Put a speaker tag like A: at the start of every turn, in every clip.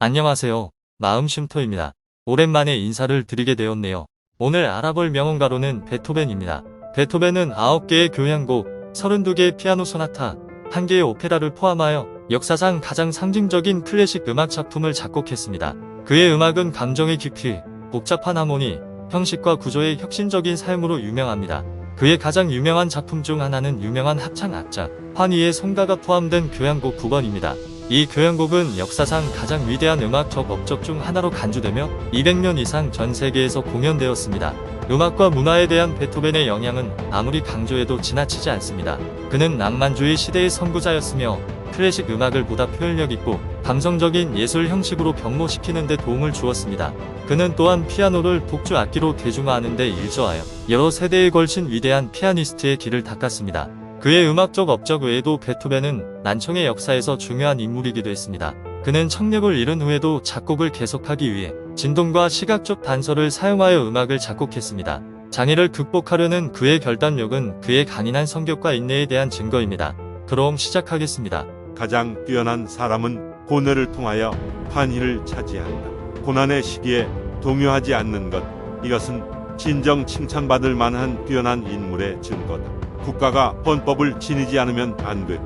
A: 안녕하세요. 마음쉼터입니다. 오랜만에 인사를 드리게 되었네요. 오늘 알아볼 명언가로는 베토벤입니다. 베토벤은 9개의 교향곡, 32개의 피아노 소나타, 1개의 오페라를 포함하여 역사상 가장 상징적인 클래식 음악 작품을 작곡했습니다. 그의 음악은 감정의 깊이, 복잡한 하모니, 형식과 구조의 혁신적인 사용으로 유명합니다. 그의 가장 유명한 작품 중 하나는 유명한 합창 악작, 환희의 성가가 포함된 교향곡 9번입니다. 이 교향곡은 역사상 가장 위대한 음악적 업적 중 하나로 간주되며 200년 이상 전 세계에서 공연되었습니다. 음악과 문화에 대한 베토벤의 영향은 아무리 강조해도 지나치지 않습니다. 그는 낭만주의 시대의 선구자였으며 클래식 음악을 보다 표현력 있고 감성적인 예술 형식으로 변모시키는 데 도움을 주었습니다. 그는 또한 피아노를 독주 악기로 대중화하는 데 일조하여 여러 세대에 걸친 위대한 피아니스트의 길을 닦았습니다. 그의 음악적 업적 외에도 베토벤은 난청의 역사에서 중요한 인물이기도 했습니다. 그는 청력을 잃은 후에도 작곡을 계속하기 위해 진동과 시각적 단서를 사용하여 음악을 작곡했습니다. 장애를 극복하려는 그의 결단력은 그의 강인한 성격과 인내에 대한 증거입니다. 그럼 시작하겠습니다.
B: 가장 뛰어난 사람은 고뇌를 통하여 환희를 차지한다. 고난의 시기에 동요하지 않는 것, 이것은 진정 칭찬받을 만한 뛰어난 인물의 증거다. 국가가 헌법을 지니지 않으면 안 되되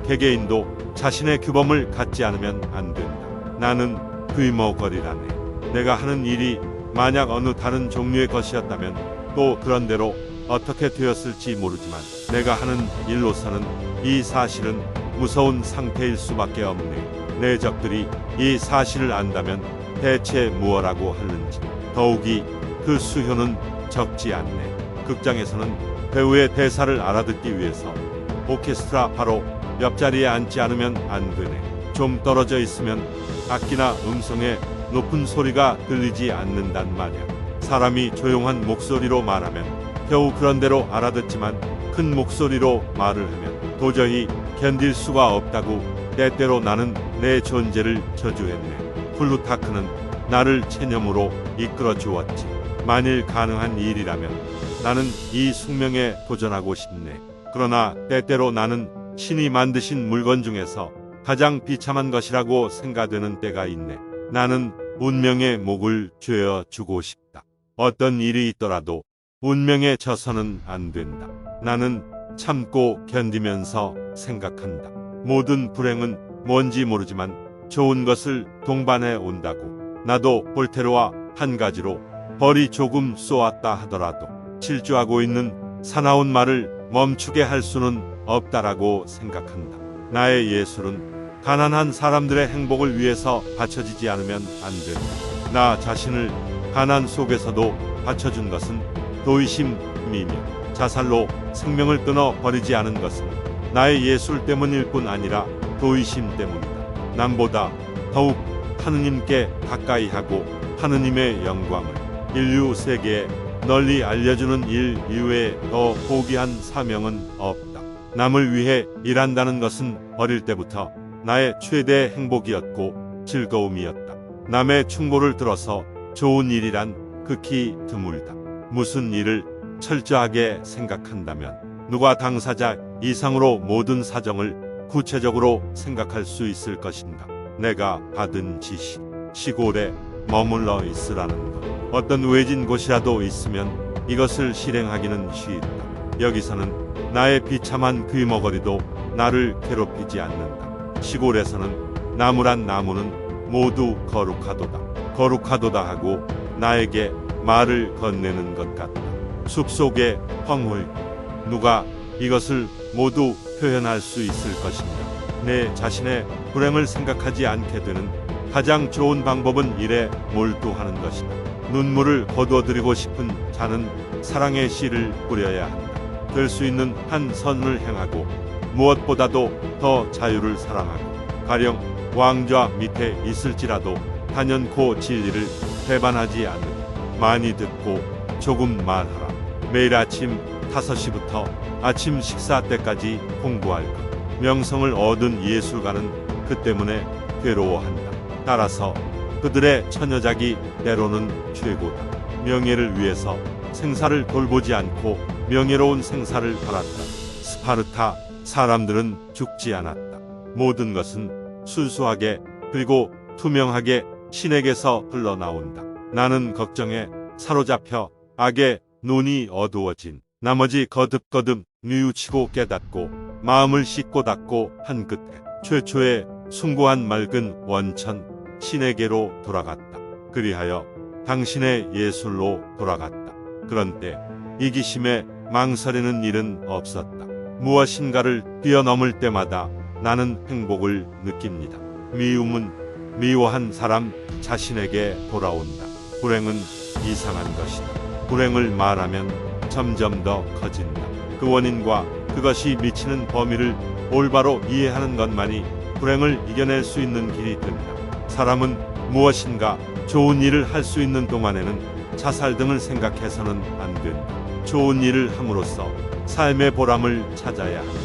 B: 개개인도 자신의 규범을 갖지 않으면 안 된다. 나는 귀머거리라네. 내가 하는 일이 만약 어느 다른 종류의 것이었다면 또 그런대로 어떻게 되었을지 모르지만 내가 하는 일로서는 이 사실은 무서운 상태일 수밖에 없네. 내 적들이 이 사실을 안다면 대체 무엇라고 하는지. 더욱이 그 수효는 적지 않네. 극장에서는 배우의 대사를 알아듣기 위해서 오케스트라 바로 옆자리에 앉지 않으면 안 되네. 좀 떨어져 있으면 악기나 음성에 높은 소리가 들리지 않는단 말이야. 사람이 조용한 목소리로 말하면 겨우 그런대로 알아듣지만 큰 목소리로 말을 하면 도저히 견딜 수가 없다고. 때때로 나는 내 존재를 저주했네. 플루타크는 나를 체념으로 이끌어 주었지. 만일 가능한 일이라면 나는 이 숙명에 도전하고 싶네. 그러나 때때로 나는 신이 만드신 물건 중에서 가장 비참한 것이라고 생각되는 때가 있네. 나는 운명의 목을 죄어 주고 싶다. 어떤 일이 있더라도 운명에 져서는 안 된다. 나는 참고 견디면서 생각한다. 모든 불행은 뭔지 모르지만 좋은 것을 동반해 온다고. 나도 볼테르와 한 가지로 벌이 조금 쏘았다 하더라도 질주하고 있는 사나운 말을 멈추게 할 수는 없다라고 생각한다. 나의 예술은 가난한 사람들의 행복을 위해서 바쳐지지 않으면 안 된다. 나 자신을 가난 속에서도 바쳐준 것은 도의심이며 자살로 생명을 끊어 버리지 않은 것은 나의 예술 때문일 뿐 아니라 도의심 때문이다. 남보다 더욱 하느님께 가까이 하고 하느님의 영광을 인류 세계에 널리 알려주는 일 이외에 더 고귀한 사명은 없다. 남을 위해 일한다는 것은 어릴 때부터 나의 최대 행복이었고 즐거움이었다. 남의 충고를 들어서 좋은 일이란 극히 드물다. 무슨 일을 철저하게 생각한다면 누가 당사자 이상으로 모든 사정을 구체적으로 생각할 수 있을 것인가. 내가 받은 지시, 시골에 머물러 있으라는 것. 어떤 외진 곳이라도 있으면 이것을 실행하기는 쉽다. 여기서는 나의 비참한 귀머거리도 나를 괴롭히지 않는다. 시골에서는 나무란 나무는 모두 거룩하도다. 거룩하도다 하고 나에게 말을 건네는 것 같다. 숲속의 황홀, 누가 이것을 모두 표현할 수 있을 것인가. 내 자신의 불행을 생각하지 않게 되는 가장 좋은 방법은 일에 몰두하는 것이다. 눈물을 거두어드리고 싶은 자는 사랑의 씨를 뿌려야 한다. 될 수 있는 한 선을 행하고 무엇보다도 더 자유를 사랑하고 가령 왕좌 밑에 있을지라도 단연코 진리를 배반하지 않는. 많이 듣고 조금 말하라. 매일 아침 5시부터 아침 식사 때까지 공부할 것. 명성을 얻은 예술가는 그 때문에 괴로워한다. 따라서 그들의 처녀작이 때로는 최고다. 명예를 위해서 생사를 돌보지 않고 명예로운 생사를 바랐다. 스파르타 사람들은 죽지 않았다. 모든 것은 순수하게 그리고 투명하게 신에게서 흘러나온다. 나는 걱정에 사로잡혀 악의 눈이 어두워진 나머지 거듭거듭 뉘우치고 깨닫고 마음을 씻고 닦고 한 끝에 최초의 숭고한 맑은 원천 신에게로 돌아갔다. 그리하여 당신의 예술로 돌아갔다. 그런 때 이기심에 망설이는 일은 없었다. 무엇인가를 뛰어넘을 때마다 나는 행복을 느낍니다. 미움은 미워한 사람 자신에게 돌아온다. 불행은 이상한 것이다. 불행을 말하면 점점 더 커진다. 그 원인과 그것이 미치는 범위를 올바로 이해하는 것만이 불행을 이겨낼 수 있는 길이 된다. 사람은 무엇인가 좋은 일을 할 수 있는 동안에는 자살 등을 생각해서는 안 된다. 좋은 일을 함으로써 삶의 보람을 찾아야 한다.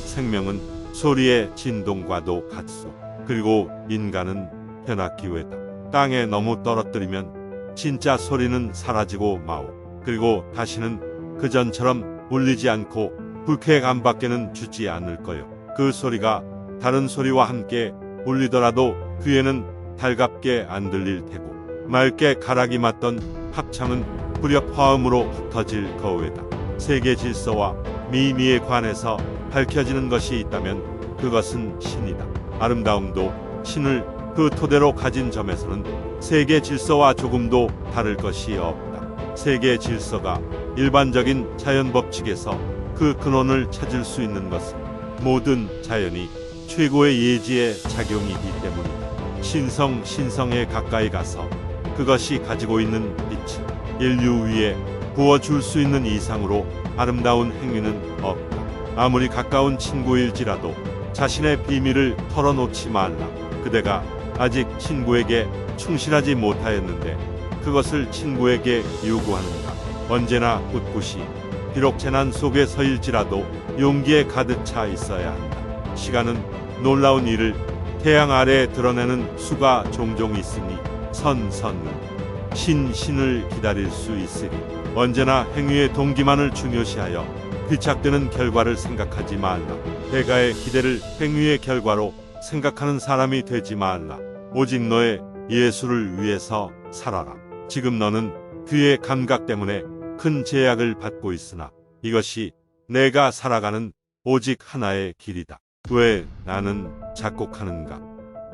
B: 생명은 소리의 진동과도 같소. 그리고 인간은 변화기회다. 땅에 너무 떨어뜨리면 진짜 소리는 사라지고 마오. 그리고 다시는 그전처럼 울리지 않고 불쾌감밖에는 주지 않을 거요. 그 소리가 다른 소리와 함께 울리더라도 귀에는 달갑게 안 들릴 테고 맑게 가락이 맞던 합창은 불협 화음으로 흩어질 거외다. 세계 질서와 미미에 관해서 밝혀지는 것이 있다면 그것은 신이다. 아름다움도 신을 그 토대로 가진 점에서는 세계 질서와 조금도 다를 것이 없다. 세계 질서가 일반적인 자연 법칙에서 그 근원을 찾을 수 있는 것은 모든 자연이 최고의 예지의 작용이기 때문이다. 신성에 가까이 가서 그것이 가지고 있는 빛을 인류 위에 부어줄 수 있는 이상으로 아름다운 행위는 없다. 아무리 가까운 친구일지라도 자신의 비밀을 털어놓지 말라. 그대가 아직 친구에게 충실하지 못하였는데 그것을 친구에게 요구하는가. 언제나 꿋꿋이 비록 재난 속에 서일지라도 용기에 가득 차 있어야 한다. 시간은 놀라운 일을 태양 아래에 드러내는 수가 종종 있으니 신을 기다릴 수 있으리. 언제나 행위의 동기만을 중요시하여 귀착되는 결과를 생각하지 말라. 대가의 기대를 행위의 결과로 생각하는 사람이 되지 말라. 오직 너의 예술을 위해서 살아라. 지금 너는 귀의 감각 때문에 큰 제약을 받고 있으나 이것이 내가 살아가는 오직 하나의 길이다. 왜 나는 작곡하는가?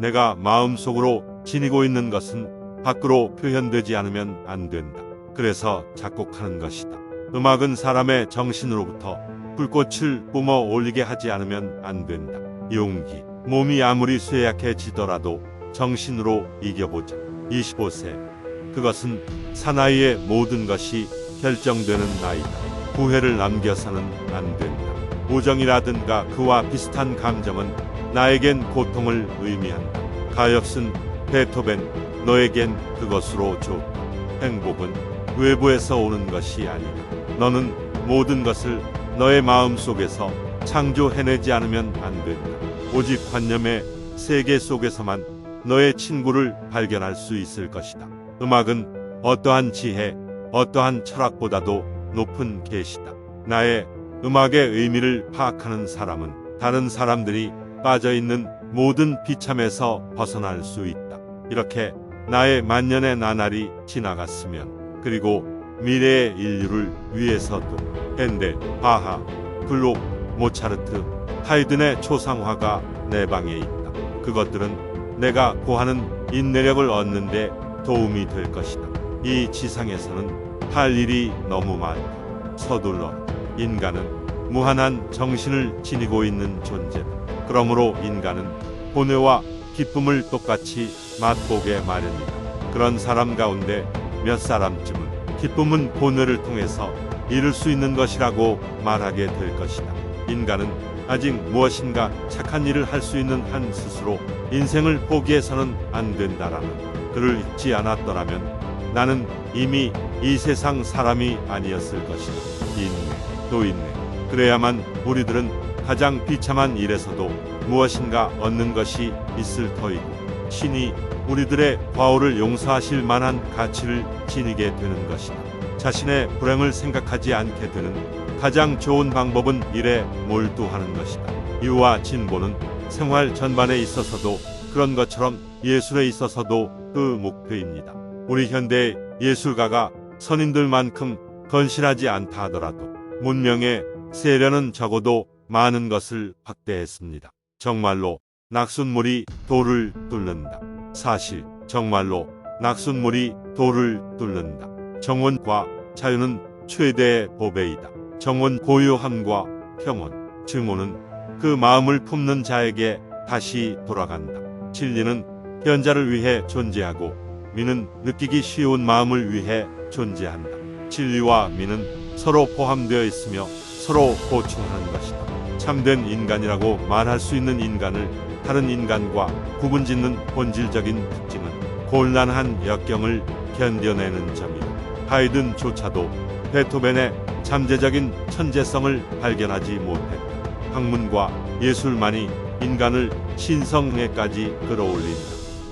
B: 내가 마음속으로 지니고 있는 것은 밖으로 표현되지 않으면 안 된다. 그래서 작곡하는 것이다. 음악은 사람의 정신으로부터 불꽃을 뿜어 올리게 하지 않으면 안 된다. 용기. 몸이 아무리 쇠약해지더라도 정신으로 이겨보자. 25세. 그것은 사나이의 모든 것이 결정되는 나이다. 후회를 남겨서는 안 된다. 우정이라든가 그와 비슷한 감정은 나에겐 고통을 의미한다. 가엾은 베토벤, 너에겐 그것으로 좋다. 행복은 외부에서 오는 것이 아니다. 너는 모든 것을 너의 마음 속에서 창조해내지 않으면 안 된다. 오직 관념의 세계 속에서만 너의 친구를 발견할 수 있을 것이다. 음악은 어떠한 지혜, 어떠한 철학보다도 높은 계시다. 나의 음악의 의미를 파악하는 사람은 다른 사람들이 빠져있는 모든 비참에서 벗어날 수 있다. 이렇게 나의 만년의 나날이 지나갔으면 그리고 미래의 인류를 위해서도 헨델, 바하, 글록, 모차르트, 하이든의 초상화가 내 방에 있다. 그것들은 내가 고하는 인내력을 얻는 데 도움이 될 것이다. 이 지상에서는 할 일이 너무 많다. 서둘러라. 인간은 무한한 정신을 지니고 있는 존재다. 그러므로 인간은 고뇌와 기쁨을 똑같이 맛보게 마련이다. 그런 사람 가운데 몇 사람쯤은 기쁨은 고뇌를 통해서 이룰 수 있는 것이라고 말하게 될 것이다. 인간은 아직 무엇인가 착한 일을 할 수 있는 한 스스로 인생을 포기해서는 안 된다라는 글을 읽지 않았더라면 나는 이미 이 세상 사람이 아니었을 것이다. 인내, 또 인내. 그래야만 우리들은 가장 비참한 일에서도 무엇인가 얻는 것이 있을 터이고 신이 우리들의 과오를 용서하실 만한 가치를 지니게 되는 것이다. 자신의 불행을 생각하지 않게 되는 가장 좋은 방법은 일에 몰두하는 것이다. 이유와 진보는 생활 전반에 있어서도 그런 것처럼 예술에 있어서도 그 목표입니다. 우리 현대 예술가가 선인들만큼 건실하지 않다 하더라도 문명의 세련은 적어도 많은 것을 확대했습니다. 정말로 낙숫물이 돌을 뚫는다. 사실 정말로 낙숫물이 돌을 뚫는다. 정원과 자유는 최대의 보배이다. 정원 고요함과 평온, 증오는 그 마음을 품는 자에게 다시 돌아간다. 진리는 현자를 위해 존재하고 미는 느끼기 쉬운 마음을 위해 존재한다. 진리와 미는 서로 포함되어 있으며 서로 보충하는 것이다. 참된 인간이라고 말할 수 있는 인간을 다른 인간과 구분짓는 본질적인 특징은 곤란한 역경을 견뎌내는 점이다. 하이든조차도 베토벤의 잠재적인 천재성을 발견하지 못했다. 학문과 예술만이 인간을 신성에까지 끌어올린다.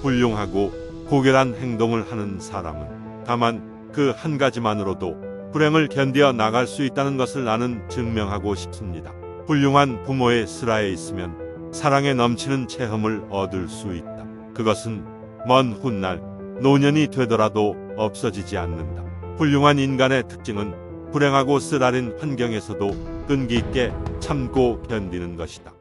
B: 훌륭하고 고결한 행동을 하는 사람은 다만 그 한 가지만으로도 불행을 견뎌 나갈 수 있다는 것을 나는 증명하고 싶습니다. 훌륭한 부모의 슬하에 있으면 사랑에 넘치는 체험을 얻을 수 있다. 그것은 먼 훗날 노년이 되더라도 없어지지 않는다. 훌륭한 인간의 특징은 불행하고 쓰라린 환경에서도 끈기 있게 참고 견디는 것이다.